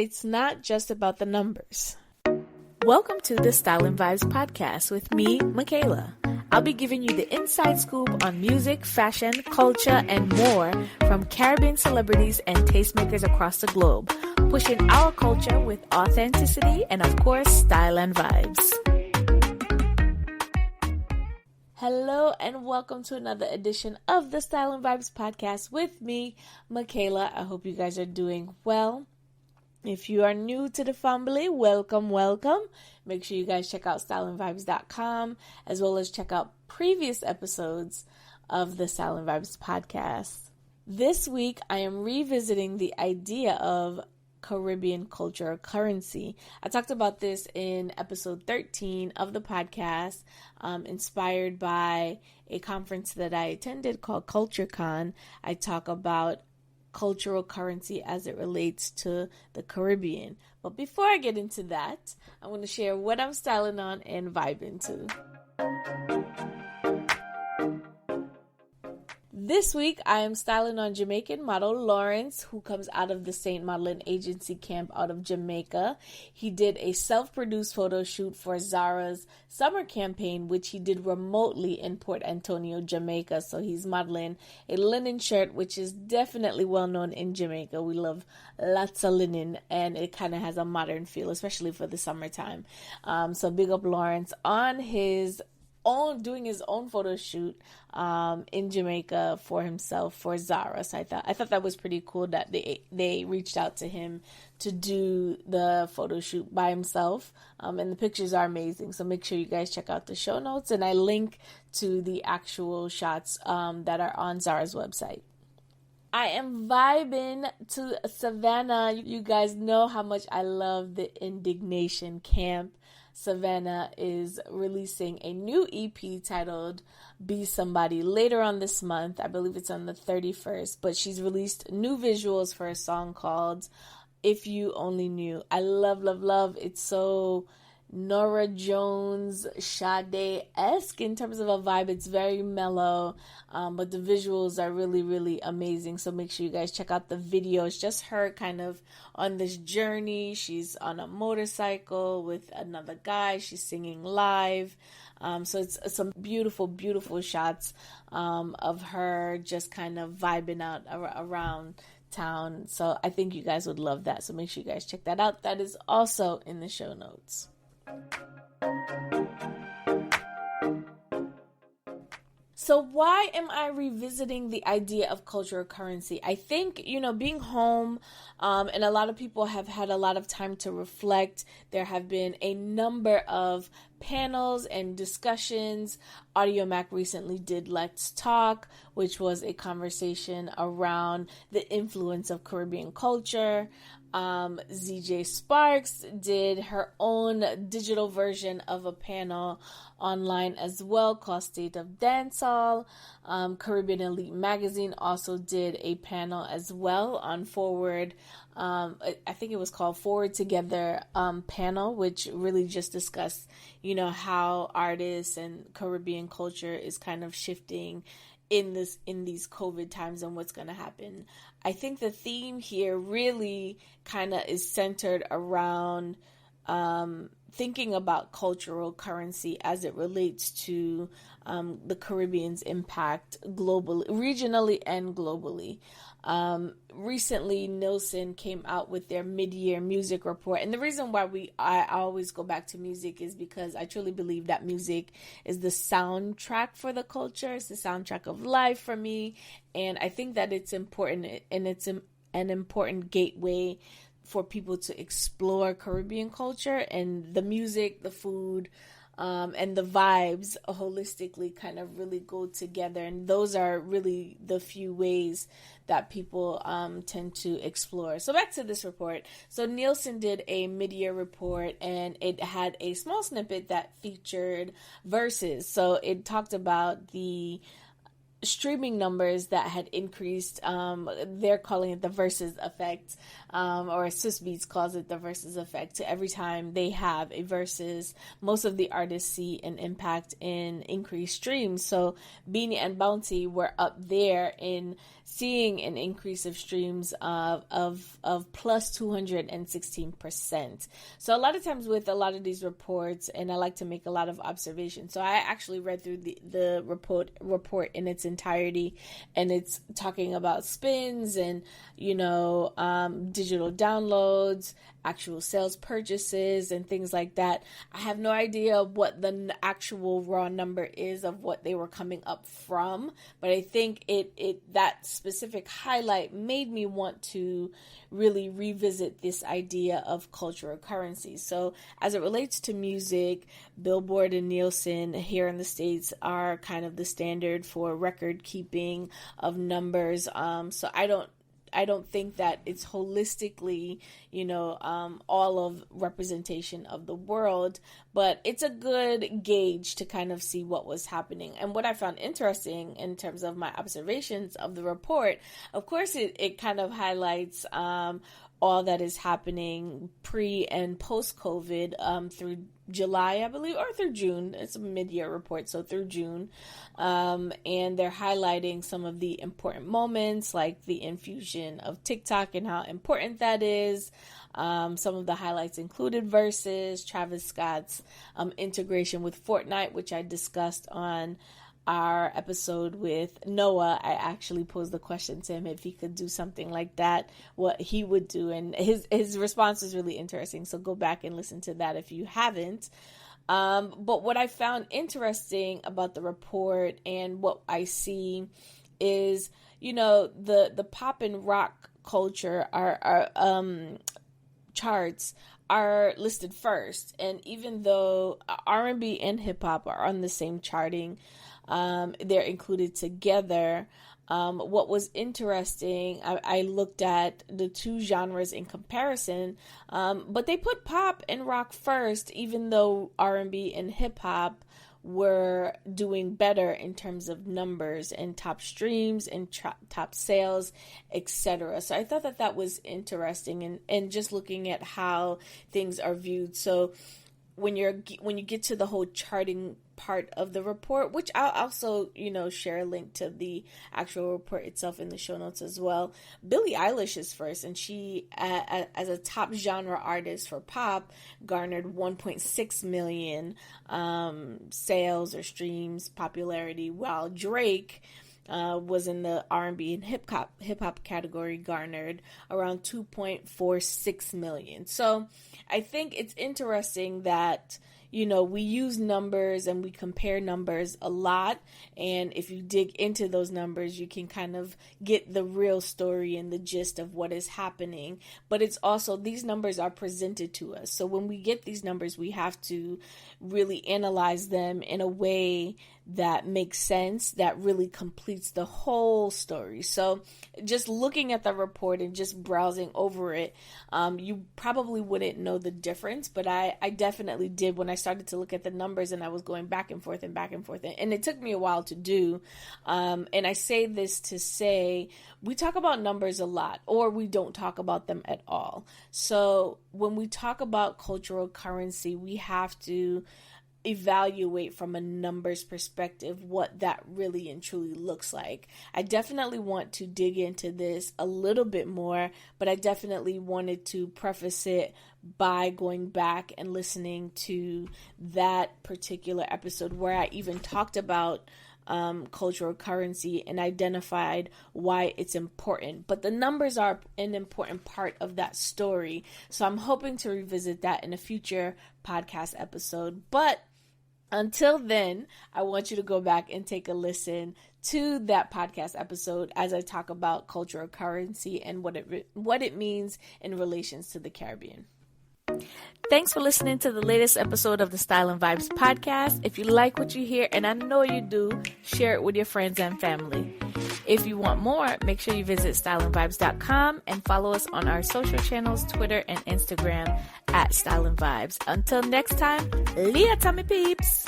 it's not just about the numbers. Welcome to the Style and Vibes podcast with me, Michaela. I'll be giving you the inside scoop on music, fashion, culture, and more from Caribbean celebrities and tastemakers across the globe, pushing our culture with authenticity and, of course, style and vibes. Hello and welcome to another edition of the Style and Vibes podcast with me, Michaela. I hope you guys are doing well. If you are new to the family, welcome. Make sure you guys check out styleandvibes.com as well as check out previous episodes of the Style and Vibes podcast. This week, I am revisiting the idea of Caribbean culture or currency. I talked about this in episode 13 of the podcast, inspired by a conference that I attended called CultureCon. I talk about cultural currency as it relates to the Caribbean. But before I get into that, I want to share what I'm styling on and vibing to. This week, I am styling on Jamaican model Lawrence, who comes out of the Saint Modeling Agency camp out of Jamaica. He did a self-produced photo shoot for Zara's summer campaign, which he did remotely in Port Antonio, Jamaica. So he's modeling a linen shirt, which is definitely well known in Jamaica. We love lots of linen, and it kind of has a modern feel, especially for the summertime. So big up Lawrence on his doing his own photo shoot in Jamaica for himself for Zara. So I thought that was pretty cool that they reached out to him to do the photo shoot by himself. And the pictures are amazing. So make sure you guys check out the show notes, and I link to the actual shots that are on Zara's website. I am vibing to Savannah. You guys know how much I love the Indignation camp. Savannah is releasing a new EP titled Be Somebody later on this month. I believe it's on the 31st, but she's released new visuals for a song called If You Only Knew. I love. It's so Norah Jones, Sade-esque in terms of a vibe. It's very mellow, but the visuals are really, really amazing. So make sure you guys check out the video. It's just her kind of on this journey. She's on a motorcycle with another guy. She's singing live. So it's some beautiful, beautiful shots of her just kind of vibing out around town. So I think you guys would love that. So make sure you guys check that out. That is also in the show notes. So why am I revisiting the idea of cultural currency? I think, being home, and a lot of people have had a lot of time to reflect. There have been a number of panels and discussions. Audiomack recently did Let's Talk, which was a conversation around the influence of Caribbean culture. ZJ Sparks did her own digital version of a panel online as well called State of Dancehall. Caribbean Elite Magazine also did a panel as well on Forward. I think it was called Forward Together panel, which really just discussed, how artists and Caribbean culture is kind of shifting in these COVID times and what's going to happen. I think the theme here really kind of is centered around thinking about cultural currency as it relates to the Caribbean's impact globally, regionally and globally. Recently, Nielsen came out with their mid-year music report. And the reason why I always go back to music is because I truly believe that music is the soundtrack for the culture. It's the soundtrack of life for me. And I think that it's important, and it's an important gateway for people to explore Caribbean culture, and the music, the food, and the vibes holistically kind of really go together. And those are really the few ways that people tend to explore. So back to this report. So Nielsen did a mid-year report, and it had a small snippet that featured verses. So it talked about the streaming numbers that had increased. They're calling it the versus effect. or Swiss Beats calls it the versus effect. So every time they have a versus, most of the artists see an impact in increased streams. So Beanie and Bounty were up there in seeing an increase of streams of plus 216%. So a lot of times with a lot of these reports, and I like to make a lot of observations. So I actually read through the report in its entirety, and it's talking about spins and, digital downloads, actual sales purchases, and things like that. I have no idea what the actual raw number is of what they were coming up from, but I think that specific highlight made me want to really revisit this idea of cultural currency. So as it relates to music, Billboard and Nielsen here in the States are kind of the standard for record keeping of numbers. So I don't think that it's holistically, all of representation of the world, but it's a good gauge to kind of see what was happening. And what I found interesting in terms of my observations of the report, of course, it kind of highlights all that is happening pre and post COVID through July, I believe, or through June. It's a mid-year report, so through June. And they're highlighting some of the important moments, like the infusion of TikTok and how important that is. Some of the highlights included versus Travis Scott's integration with Fortnite, which I discussed on our episode with Noah. I actually posed the question to him if he could do something like that, what he would do, and his response was really interesting, so go back and listen to that if you haven't. But what I found interesting about the report and what I see is, the pop and rock culture are charts are listed first, and even though R&B and hip hop are on the same charting, they're included together. What was interesting, I looked at the two genres in comparison, but they put pop and rock first, even though R&B and hip hop were doing better in terms of numbers and top streams and top sales, etc. So I thought that was interesting, and just looking at how things are viewed. So when you get to the whole charting part of the report, which I'll also, share a link to the actual report itself in the show notes as well. Billie Eilish is first, and she, as a top genre artist for pop, garnered 1.6 million sales or streams, popularity, while Drake was in the R&B and hip hop category, garnered around 2.46 million. So I think it's interesting that, we use numbers and we compare numbers a lot. And if you dig into those numbers, you can kind of get the real story and the gist of what is happening. But it's also, these numbers are presented to us. So when we get these numbers, we have to really analyze them in a way that makes sense, that really completes the whole story. So just looking at the report and just browsing over it, you probably wouldn't know the difference, but I definitely did when I started to look at the numbers, and I was going back and forth, and it took me a while to do. And I say this to say, we talk about numbers a lot, or we don't talk about them at all. So when we talk about cultural currency, we have to evaluate from a numbers perspective what that really and truly looks like. I definitely want to dig into this a little bit more, but I definitely wanted to preface it by going back and listening to that particular episode where I even talked about cultural currency and identified why it's important. But the numbers are an important part of that story. So I'm hoping to revisit that in a future podcast episode. But until then, I want you to go back and take a listen to that podcast episode as I talk about cultural currency and what it means in relations to the Caribbean. Thanks for listening to the latest episode of the Style and Vibes podcast. If you like what you hear, and I know you do, share it with your friends and family. If you want more, make sure you visit styleandvibes.com and follow us on our social channels, Twitter and Instagram @Style and Vibes. Until next time, Leah Tommy Peeps.